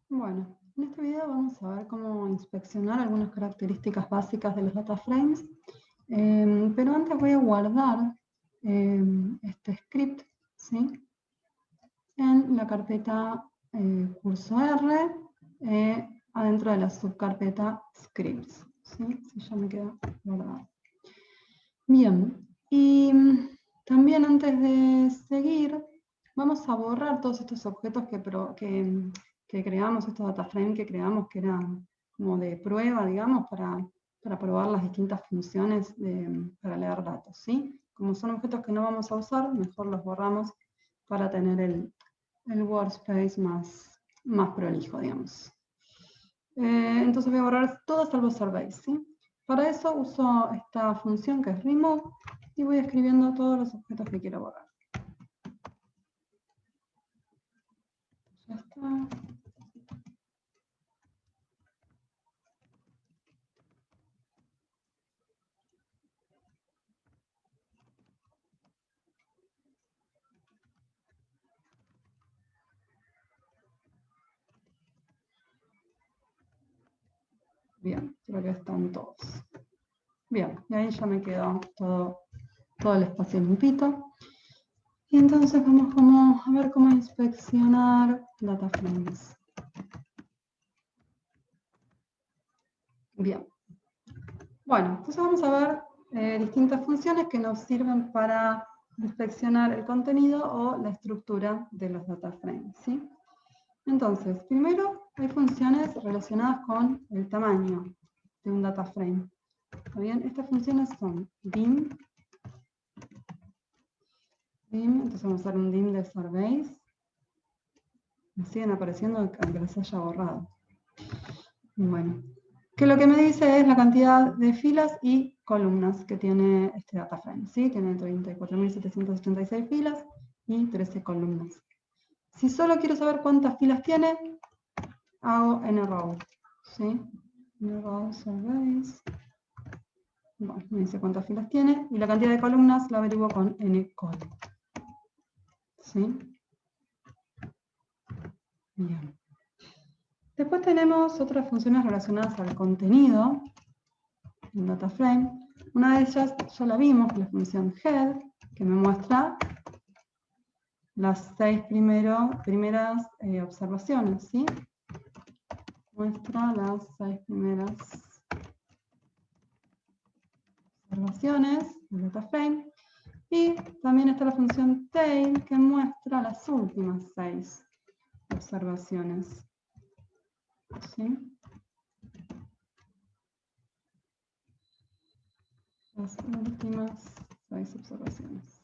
Bueno, en este video vamos a ver cómo inspeccionar algunas características básicas de los data frames, pero antes voy a guardar este script, ¿sí?, en la carpeta curso R, adentro de la subcarpeta scripts, ¿sí? Si ya me queda guardado. Bien, y también antes de seguir, vamos a borrar todos estos objetos que creamos, estos data frames que creamos, que eran como de prueba, digamos, para probar las distintas funciones para leer datos, ¿sí? Como son objetos que no vamos a usar, mejor los borramos para tener el workspace más prolijo, digamos. Entonces voy a borrar todo salvo surveys, ¿sí? Para eso uso esta función que es remove y voy escribiendo todos los objetos que quiero borrar. Ya está. Bien, creo que están todos. Bien, y ahí ya me quedó todo el espacio limpito. Y entonces vamos a ver cómo inspeccionar data frames. Bien. Bueno, entonces vamos a ver distintas funciones que nos sirven para inspeccionar el contenido o la estructura de los data frames, ¿sí? Entonces, primero hay funciones relacionadas con el tamaño de un data frame. ¿Está bien? Estas funciones son dim, entonces vamos a usar un dim de surveys. Me siguen apareciendo aunque les haya borrado. Bueno, que lo que me dice es la cantidad de filas y columnas que tiene este data frame, ¿sí? Tiene 34.786 filas y 13 columnas. Si solo quiero saber cuántas filas tiene, hago nrow, ¿sí? Nrow surveys. Bueno, me dice cuántas filas tiene y la cantidad de columnas la averiguo con ncol. ¿Sí? Bien. Después tenemos otras funciones relacionadas al contenido en data frame. Una de ellas ya la vimos, la función head, que me muestra las 6 primeras observaciones, ¿sí? Muestra las 6 primeras observaciones del data frame. Y también está la función tail, que muestra las últimas 6 observaciones, ¿sí? Las últimas 6 observaciones.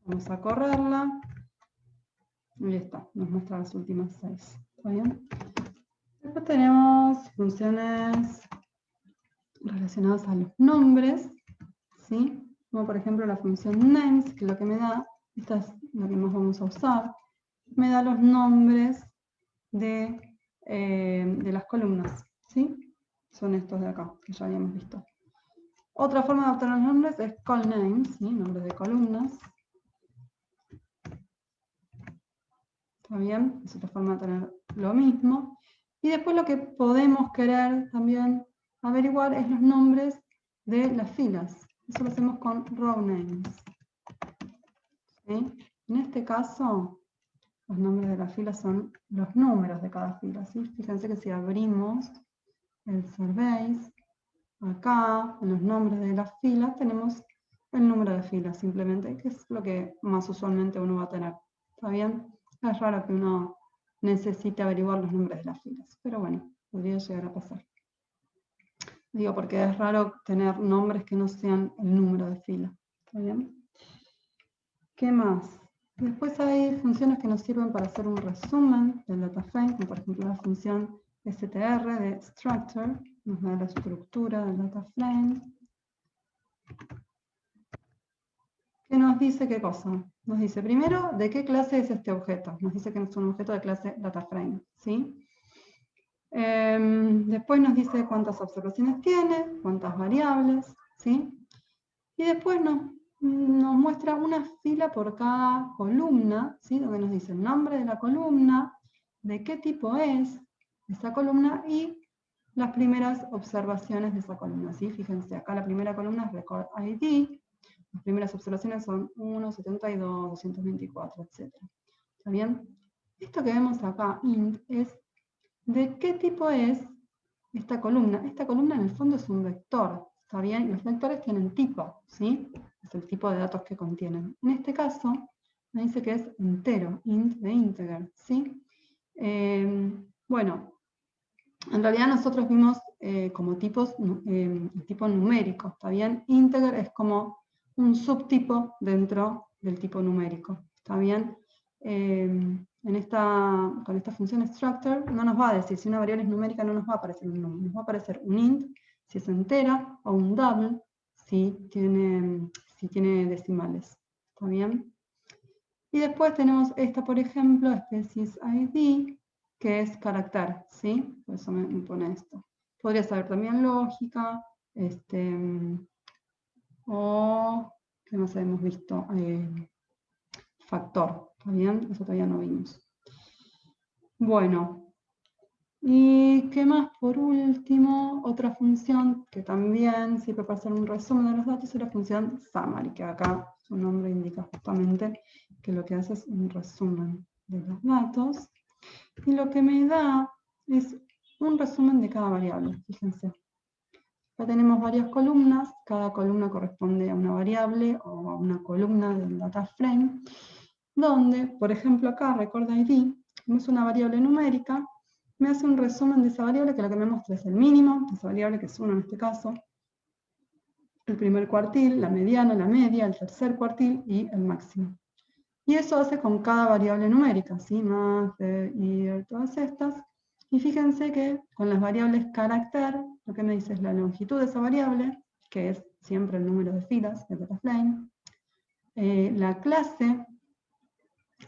Vamos a correrla. Y ya está, nos muestra las últimas 6. ¿Está bien? Después tenemos funciones relacionadas a los nombres, ¿sí? Como por ejemplo la función names, que lo que me da, esta es la que más vamos a usar, me da los nombres de las columnas, ¿sí? Son estos de acá, que ya habíamos visto. Otra forma de obtener los nombres es call names, ¿sí? Nombres de columnas. ¿Está bien? Es otra forma de tener lo mismo. Y después lo que podemos querer también averiguar es los nombres de las filas. Eso lo hacemos con row names. ¿Sí? En este caso, los nombres de las filas son los números de cada fila. ¿Sí? Fíjense que si abrimos el surveys, acá, en los nombres de las filas, tenemos el número de filas simplemente, que es lo que más usualmente uno va a tener. ¿Está bien? Es raro que uno necesite averiguar los nombres de las filas, pero bueno, podría llegar a pasar. Digo, porque es raro tener nombres que no sean el número de fila. ¿Está bien? ¿Qué más? Después hay funciones que nos sirven para hacer un resumen del data frame, como por ejemplo la función str de structure, nos da la estructura del data frame. ¿Qué nos dice qué cosa? Nos dice primero de qué clase es este objeto. Nos dice que es un objeto de clase DataFrame, ¿sí? Después nos dice cuántas observaciones tiene, cuántas variables, ¿sí? Y después nos muestra una fila por cada columna, ¿sí? Donde nos dice el nombre de la columna, de qué tipo es esa columna y las primeras observaciones de esa columna, ¿sí? Fíjense, acá la primera columna es Record ID, las primeras observaciones son 1, 72, 224, etc. ¿Está bien? Esto que vemos acá, int, es de qué tipo es esta columna. Esta columna en el fondo es un vector, ¿está bien? Los vectores tienen tipo, ¿sí? Es el tipo de datos que contienen. En este caso, me dice que es entero, int de integer, ¿sí? Bueno, en realidad nosotros vimos como tipos el tipo numérico, ¿está bien? Integer es como un subtipo dentro del tipo numérico, ¿está bien? Con esta función structure no nos va a decir, si una variable es numérica no nos va a aparecer un número, nos va a aparecer un int si es entera o un double si tiene decimales, ¿está bien? Y después tenemos esta, por ejemplo, species ID, que es carácter, ¿sí? Por eso me pone esto. Podría saber también lógica, o, ¿qué más hemos visto? Factor, ¿está bien? Eso todavía no vimos. Bueno, ¿y qué más? Por último, otra función que también sirve para hacer un resumen de los datos es la función summary, que acá su nombre indica justamente que lo que hace es un resumen de los datos. Y lo que me da es un resumen de cada variable, fíjense. Acá tenemos varias columnas, cada columna corresponde a una variable o a una columna del data frame, donde, por ejemplo acá, record ID, como es una variable numérica, me hace un resumen de esa variable que lo que me muestra es el mínimo, esa variable que es 1 en este caso, el primer cuartil, la mediana, la media, el tercer cuartil y el máximo. Y eso hace con cada variable numérica, ¿sí? Más, year, todas estas. Y fíjense que con las variables carácter, lo que me dice es la longitud de esa variable, que es siempre el número de filas de DataFrame, la clase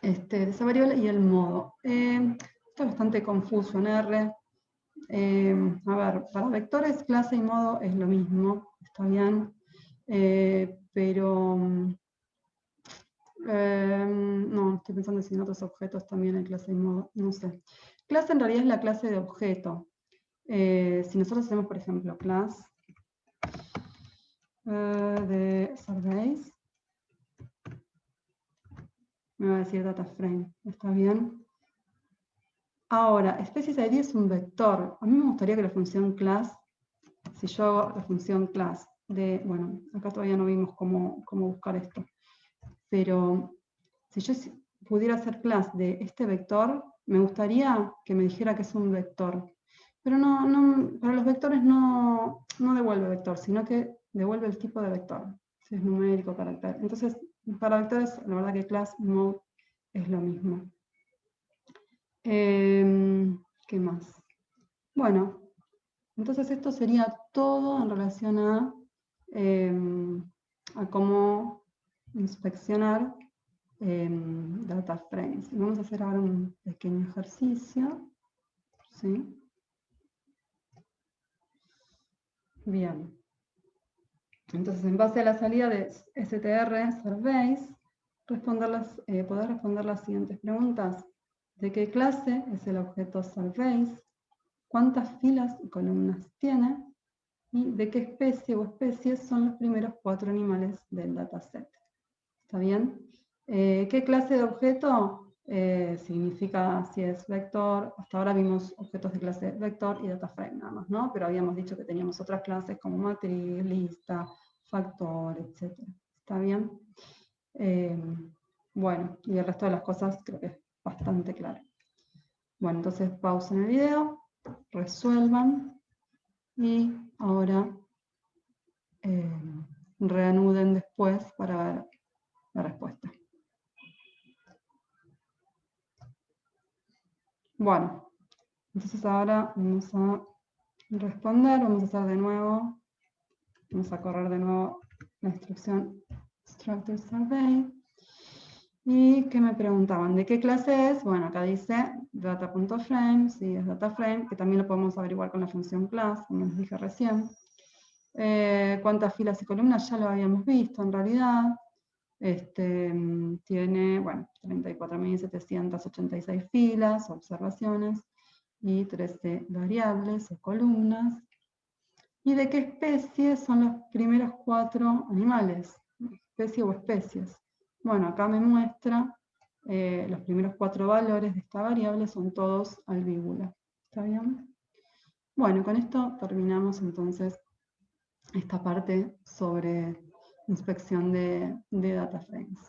de esa variable y el modo. Esto es bastante confuso en R. A ver, para vectores, clase y modo es lo mismo, está bien, pero no, estoy pensando si en otros objetos también hay clase y modo, no sé. Clase en realidad es la clase de objeto. Si nosotros hacemos, por ejemplo, class de surveys, me va a decir data frame, ¿está bien? Ahora, species ID es un vector. A mí me gustaría que la función class, si yo hago la función class de, bueno, acá todavía no vimos cómo buscar esto, pero si yo pudiera hacer class de este vector, me gustaría que me dijera que es un vector. Pero para los vectores no devuelve vector, sino que devuelve el tipo de vector, si es numérico o carácter. Entonces, para vectores, la verdad que class y mode es lo mismo. ¿Qué más? Bueno, entonces esto sería todo en relación a cómo inspeccionar data frames. Vamos a hacer ahora un pequeño ejercicio. ¿Sí? Bien. Entonces, en base a la salida de STR Surveys, poder responder las siguientes preguntas. ¿De qué clase es el objeto Surveys? ¿Cuántas filas y columnas tiene? ¿Y de qué especie o especies son los primeros 4 animales del dataset? ¿Está bien? ¿Qué clase de objeto? Significa si es vector. Hasta ahora vimos objetos de clase vector y dataframe nada más, ¿no? Pero habíamos dicho que teníamos otras clases como matriz, lista, factor, etc. ¿Está bien? Bueno, y el resto de las cosas creo que es bastante claro. Bueno, entonces pausen el video, resuelvan y ahora reanuden después para ver la respuesta. Bueno, entonces ahora vamos a responder, vamos a hacer de nuevo, vamos a correr de nuevo la instrucción Structure Survey. ¿Y qué me preguntaban? ¿De qué clase es? Bueno, acá dice data.frame, sí, es dataframe, que también lo podemos averiguar con la función class, como les dije recién. ¿Cuántas filas y columnas? Ya lo habíamos visto en realidad. Tiene, bueno, 34.786 filas, observaciones, y 13 variables o columnas. ¿Y de qué especie son los primeros 4 animales? Especie o especies. Bueno, acá me muestra los primeros 4 valores de esta variable son todos albívula. ¿Está bien? Bueno, con esto terminamos entonces esta parte sobre inspección de data frames.